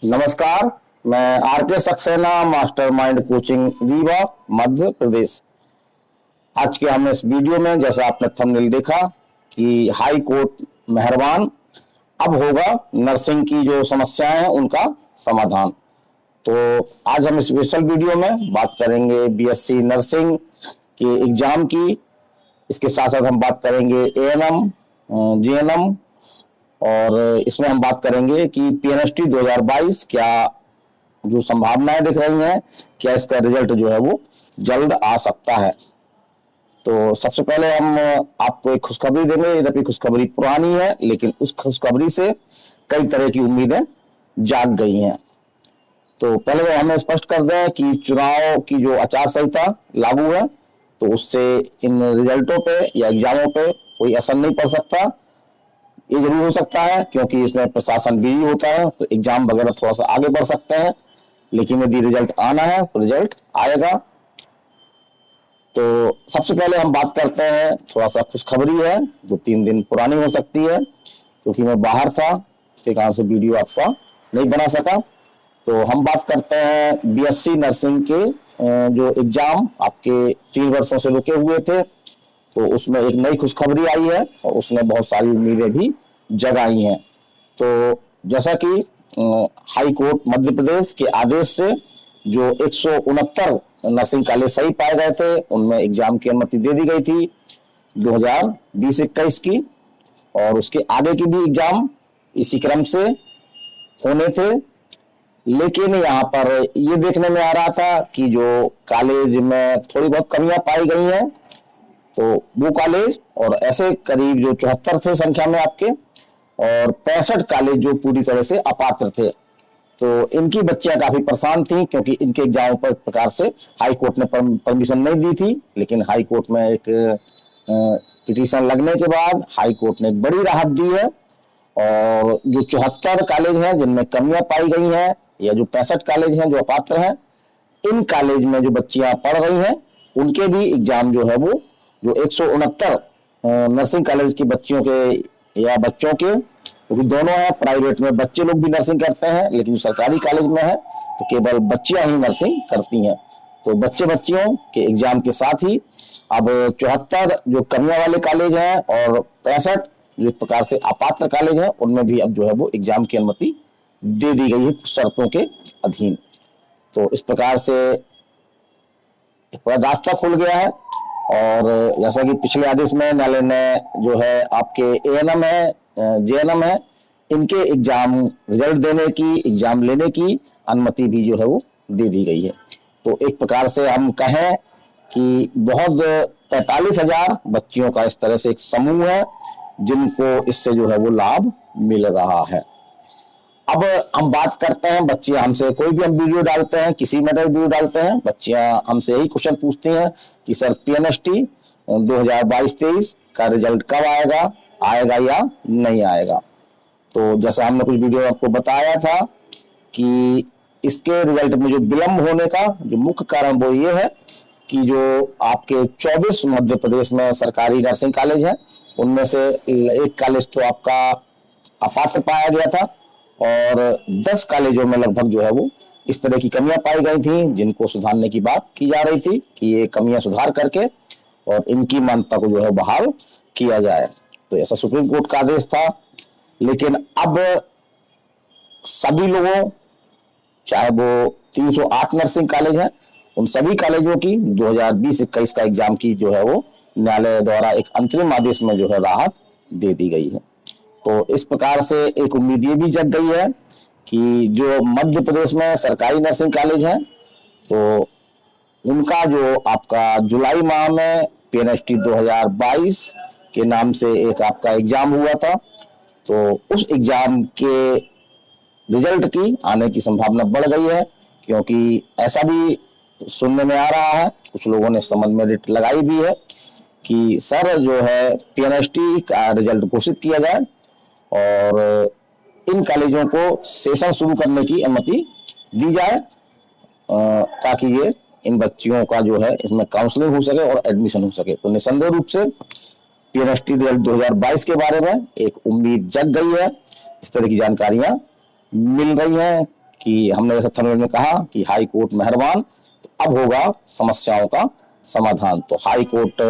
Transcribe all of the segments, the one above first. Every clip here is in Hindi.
नमस्कार। मैं आर के सक्सेना, मास्टरमाइंड कोचिंग रीवा मध्य प्रदेश। आज के हम इस वीडियो में, जैसा आपने थंबनेल देखा कि हाई कोर्ट मेहरबान, अब होगा नर्सिंग की जो समस्याएं हैं उनका समाधान। तो आज हम इस स्पेशल वीडियो में बात करेंगे बीएससी नर्सिंग के एग्जाम की। इसके साथ साथ हम बात करेंगे एएनएम, जीएनएम, और इसमें हम बात करेंगे कि पीएनएसटी 2022 क्या जो संभावनाएं दिख रही हैं, क्या इसका रिजल्ट जो है वो जल्द आ सकता है। तो सबसे पहले हम आपको एक खुशखबरी देंगे। यद्यपि खुशखबरी पुरानी है, लेकिन उस खुशखबरी से कई तरह की उम्मीदें जाग गई हैं। तो पहले तो हमें स्पष्ट कर दें कि चुनाव की जो आचार संहिता लागू है, तो उससे इन रिजल्टों पे या एग्जामों पे कोई असर नहीं पड़ सकता। ये जरूर हो सकता है क्योंकि इसमें प्रशासन बिजी होता है, तो एग्जाम वगैरह थोड़ा सा आगे बढ़ सकते हैं, लेकिन यदि रिजल्ट आना है तो रिजल्ट आएगा। तो सबसे पहले हम बात करते हैं, थोड़ा सा खुशखबरी है, 2-3 दिन पुरानी हो सकती है क्योंकि मैं बाहर था, इसके कारण से वीडियो आपका नहीं बना सका। तो हम बात करते हैं बीएससी नर्सिंग के जो एग्जाम आपके 3 वर्षों से रुके हुए थे, तो उसमें एक नई खुशखबरी आई है और उसने बहुत सारी उम्मीदें भी जगाई हैं। तो जैसा कि हाई कोर्ट मध्य प्रदेश के आदेश से जो 169 नर्सिंग कॉलेज सही पाए गए थे, उनमें एग्जाम की अनुमति दे दी गई थी 2020-21 की, और उसके आगे की भी एग्जाम इसी क्रम से होने थे। लेकिन यहाँ पर ये देखने में आ रहा था कि जो कॉलेज में थोड़ी बहुत कमियां पाई गई हैं, तो वो कॉलेज और ऐसे करीब जो 74 थे संख्या में आपके, और 65 कॉलेज जो पूरी तरह से अपात्र थे। तो इनकी बच्चियां काफी परेशान थी क्योंकि इनके एग्जाम पर प्रकार से हाई कोर्ट ने परमिशन नहीं दी थी, लेकिन हाई कोर्ट में एक पिटीशन लगने के बाद हाई कोर्ट ने एक बड़ी राहत दी है। और जो 74 कॉलेज हैं जिनमें कमियां पाई गई हैं, या जो 65 कॉलेज हैं जो अपात्र हैं, इन कॉलेज में जो बच्चियां पढ़ रही हैं उनके भी एग्जाम जो है वो जो 169 नर्सिंग कॉलेज की बच्चियों के या बच्चों के, क्योंकि दोनों है, प्राइवेट में बच्चे लोग भी नर्सिंग करते हैं, लेकिन सरकारी कॉलेज में है तो केवल बच्चियां ही नर्सिंग करती हैं। तो बच्चे बच्चियों के एग्जाम के साथ ही अब 74 जो कमियां वाले कॉलेज हैं और 65 जो एक प्रकार से अपात्र कॉलेज हैं, उनमें भी अब जो है वो एग्जाम की अनुमति दे दी गई है कुछ शर्तों के अधीन। तो इस प्रकार से रास्ता खुल गया है। और जैसा कि पिछले आदेश में न्यायालय ने जो है आपके एएनएम है, जेएनएम है, इनके एग्जाम रिजल्ट देने की, एग्जाम लेने की अनुमति भी जो है वो दे दी गई है। तो एक प्रकार से हम कहें कि बहुत 43,000 बच्चियों का इस तरह से एक समूह है जिनको इससे जो है वो लाभ मिल रहा है। अब हम बात करते हैं, बच्चियां हमसे कोई भी हम वीडियो डालते हैं, किसी में वीडियो डालते हैं, बच्चियां हमसे यही क्वेश्चन पूछती हैं कि सर पीएनएसटी 2022-23 का रिजल्ट कब आएगा, आएगा या नहीं आएगा। तो जैसा हमने कुछ वीडियो आपको बताया था कि इसके रिजल्ट में जो विलंब होने का जो मुख्य कारण वो ये है कि जो आपके 24 मध्य प्रदेश में सरकारी नर्सिंग कॉलेज हैं, उनमें से एक कॉलेज तो आपका अपात्र पाया गया था, और 10 कॉलेजों में लगभग जो है वो इस तरह की कमियां पाई गई थी जिनको सुधारने की बात की जा रही थी कि ये कमियां सुधार करके और इनकी मान्यता को जो है बहाल किया जाए। तो ऐसा सुप्रीम कोर्ट का आदेश था। लेकिन अब सभी लोगों, चाहे वो 308 नर्सिंग कॉलेज हैं, उन सभी कॉलेजों की 2020-21 का एग्जाम की जो है वो न्यायालय द्वारा एक अंतरिम आदेश में जो है राहत दे दी गई है। तो इस प्रकार से एक उम्मीद ये भी जग गई है कि जो मध्य प्रदेश में सरकारी नर्सिंग कॉलेज हैं, तो उनका जो आपका जुलाई माह में पीएनएसटी 2022 के नाम से एक आपका एग्जाम हुआ था, तो उस एग्जाम के रिजल्ट की आने की संभावना बढ़ गई है। क्योंकि ऐसा भी सुनने में आ रहा है, कुछ लोगों ने समझ में रिट लगाई भी है कि सर जो है पीएनएसटी का रिजल्ट घोषित किया जाए और इन कॉलेजों को सेशन शुरू करने की अनुमति दी जाए, ताकि ये इन बच्चियों का जो है इसमें काउंसलिंग हो सके और एडमिशन हो सके। तो निसंदेह रूप से पीएनएसटी रिजल्ट 2022 के बारे में एक उम्मीद जग गई है। इस तरह की जानकारियां मिल रही हैं कि हमने जैसे थंबनेल में कहा कि हाई कोर्ट मेहरबान, तो अब होगा समस्याओं का समाधान। तो हाई कोर्ट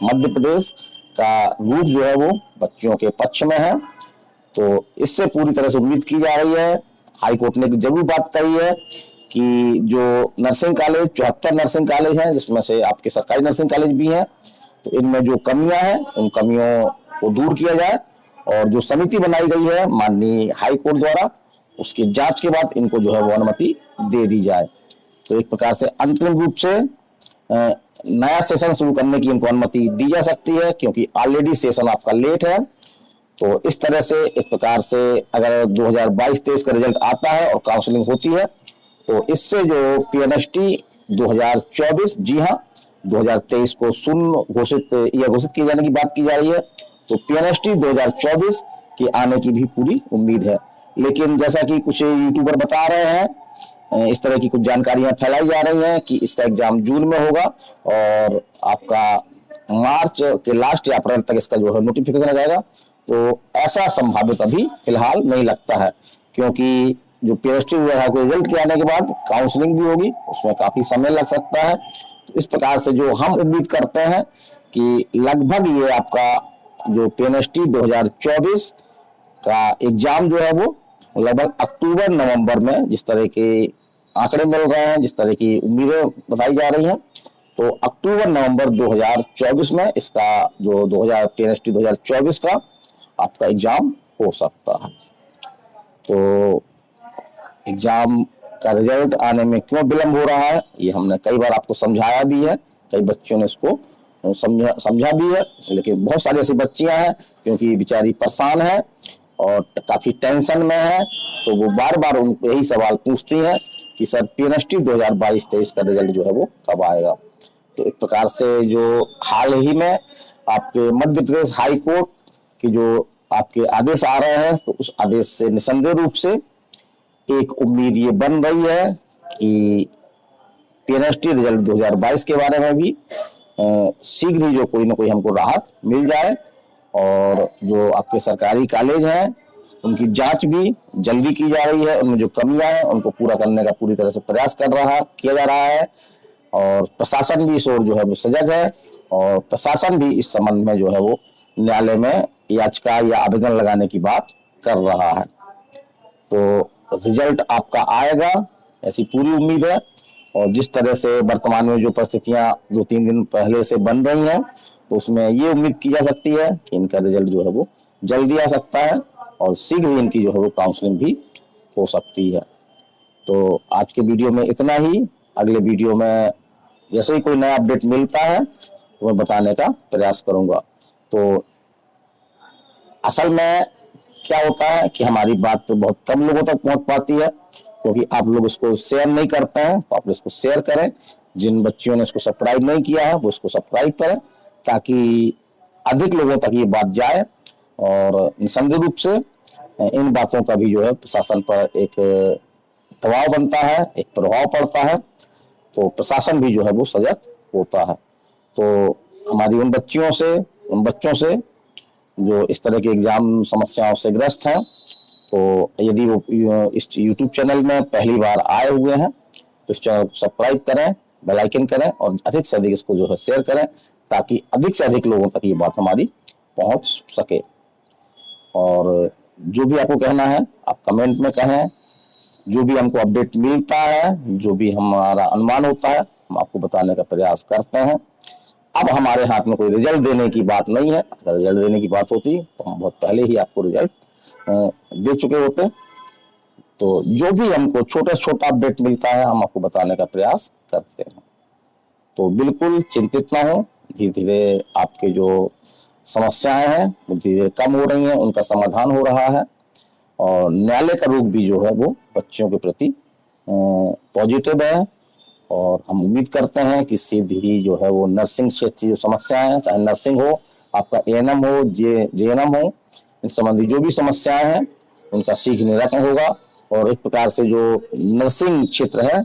मध्य प्रदेश का रुख जो है वो बच्चियों के पक्ष में है। तो इससे पूरी तरह से उम्मीद की जा रही है। हाई कोर्ट ने जरूर बात कही है कि जो नर्सिंग कॉलेज 74 नर्सिंग कॉलेज हैं, जिसमें से आपके सरकारी नर्सिंग कॉलेज भी हैं, तो इनमें जो कमियां हैं उन कमियों को दूर किया जाए और जो समिति बनाई गई है माननीय हाई कोर्ट द्वारा, उसकी जांच के बाद इनको जो है वो अनुमति दे दी जाए। तो एक प्रकार से अंतिम रूप से नया सेशन शुरू करने की इनको अनुमति दी जा सकती है, क्योंकि ऑलरेडी सेशन आपका लेट है। तो इस तरह से एक प्रकार से अगर 2022-23 का रिजल्ट आता है और काउंसलिंग होती है, तो इससे जो पीएनएसटी 2024, जी हाँ 2023 को शून्य घोषित किए जाने की बात की जा रही है, तो पीएनएसटी 2024 के आने की भी पूरी उम्मीद है। लेकिन जैसा कि कुछ यूट्यूबर बता रहे हैं, इस तरह की कुछ जानकारियां फैलाई जा रही हैं कि इसका एग्जाम जून में होगा और आपका मार्च के लास्ट या अप्रैल तक इसका जो है नोटिफिकेशन आ जाएगा। तो ऐसा संभावित अभी फिलहाल नहीं लगता है, क्योंकि जो पीएचडी हुआ को रिजल्ट के आने के बाद काउंसलिंग भी होगी, उसमें काफी समय लग सकता है। तो इस प्रकार से जो हम उम्मीद करते हैं कि लगभग ये आपका जो पीएनएसटी 2024 का एग्जाम जो है वो लगभग अक्टूबर नवंबर में, जिस तरह के आंकड़े मिल रहे हैं, जिस तरह की उम्मीदें बताई जा रही हैं, तो अक्टूबर नवंबर 2024 में इसका जो पीएनएसटी 2024 का आपका एग्जाम हो सकता है। तो एग्जाम का रिजल्ट आने में क्यों विलंब हो रहा है, ये हमने कई बार आपको समझाया भी है, कई बच्चों ने इसको समझा भी है, लेकिन बहुत सारी ऐसी बच्चियां हैं क्योंकि बेचारी परेशान है और काफी टेंशन में है, तो वो बार बार उनको यही सवाल पूछती हैं कि सर पीएनएसटी 2022-23 का रिजल्ट जो है वो कब आएगा। तो एक प्रकार से जो हाल ही में आपके मध्य प्रदेश हाई कोर्ट की जो आपके आदेश आ रहे हैं, तो उस आदेश से निसंदेह रूप से एक उम्मीद ये बन रही है कि पीएनएसटी रिजल्ट 2022 के बारे में भी शीघ्र ही जो कोई ना कोई हमको राहत मिल जाए और जो आपके सरकारी कॉलेज हैं उनकी जांच भी जल्दी की जा रही है, उनमें जो कमियां हैं उनको पूरा करने का पूरी तरह से प्रयास किया जा रहा है और प्रशासन भी इस ओर जो है वो सजग है और प्रशासन भी इस संबंध में जो है वो न्यायालय में याचिका या आवेदन लगाने की बात कर रहा है। तो रिजल्ट आपका आएगा ऐसी पूरी उम्मीद है और जिस तरह से वर्तमान में जो परिस्थितियां 2-3 दिन पहले से बन रही हैं, तो उसमें ये उम्मीद की जा सकती है कि इनका रिजल्ट जो है वो जल्दी आ सकता है और शीघ्र ही इनकी जो है वो काउंसलिंग भी हो सकती है। तो आज के वीडियो में इतना ही। अगले वीडियो में जैसे ही कोई नया अपडेट मिलता है तो मैं बताने का प्रयास करूंगा। तो असल में क्या होता है कि हमारी बात तो बहुत कम लोगों तक पहुंच पाती है, क्योंकि आप लोग इसको शेयर नहीं करते हैं, तो आप इसको शेयर करें। जिन बच्चियों ने इसको सब्सक्राइब नहीं किया है वो इसको सब्सक्राइब करें, ताकि अधिक लोगों तक ये बात जाए और निसंदेह रूप से इन बातों का भी जो है प्रशासन पर एक दबाव बनता है, एक प्रभाव पड़ता है, तो प्रशासन भी जो है वो सजग होता है। तो हमारी उन बच्चों से जो इस तरह के एग्जाम समस्याओं से ग्रस्त हैं, तो यदि वो इस यूट्यूब चैनल में पहली बार आए हुए हैं तो इस चैनल को सब्सक्राइब करें, बेल आइकन करें और अधिक से अधिक इसको जो है शेयर करें, ताकि अधिक से अधिक लोगों तक ये बात हमारी पहुंच सके। और जो भी आपको कहना है आप कमेंट में कहें। जो भी हमको अपडेट मिलता है, जो भी हमारा अनुमान होता है, हम आपको बताने का प्रयास करते हैं। अब हमारे हाथ में कोई रिजल्ट देने की बात नहीं है। अगर रिजल्ट देने की बात होती तो हम बहुत पहले ही आपको रिजल्ट दे चुके होते। तो जो भी हमको छोटा अपडेट मिलता है हम आपको बताने का प्रयास करते हैं। तो बिल्कुल चिंतित ना हो, धीरे धीरे आपके जो समस्याएं हैं वो धीरे धीरे कम हो रही हैं, उनका समाधान हो रहा है और न्यायालय का रुख भी जो है वो बच्चों के प्रति पॉजिटिव है। और हम उम्मीद करते हैं कि सीधी ही जो है वो नर्सिंग क्षेत्र की जो समस्याएं हैं, चाहे नर्सिंग हो, आपका एएनएम हो, जेएनएम हो, इन संबंधी जो भी समस्याएं हैं उनका शीघ्र निराकरण होगा। और एक प्रकार से जो नर्सिंग क्षेत्र है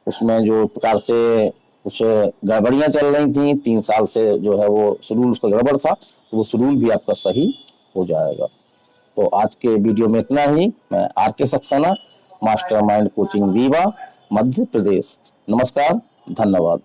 उसमें जो प्रकार से कुछ गड़बड़ियां चल रही थी, 3 साल से जो है वो शेड्यूल उसका गड़बड़ था, तो वो शेड्यूल भी आपका सही हो जाएगा। तो आज के वीडियो में इतना ही। मैं आर के सक्सेना, मास्टरमाइंड कोचिंग रीवा, मध्य प्रदेश। नमस्कार, धन्यवाद।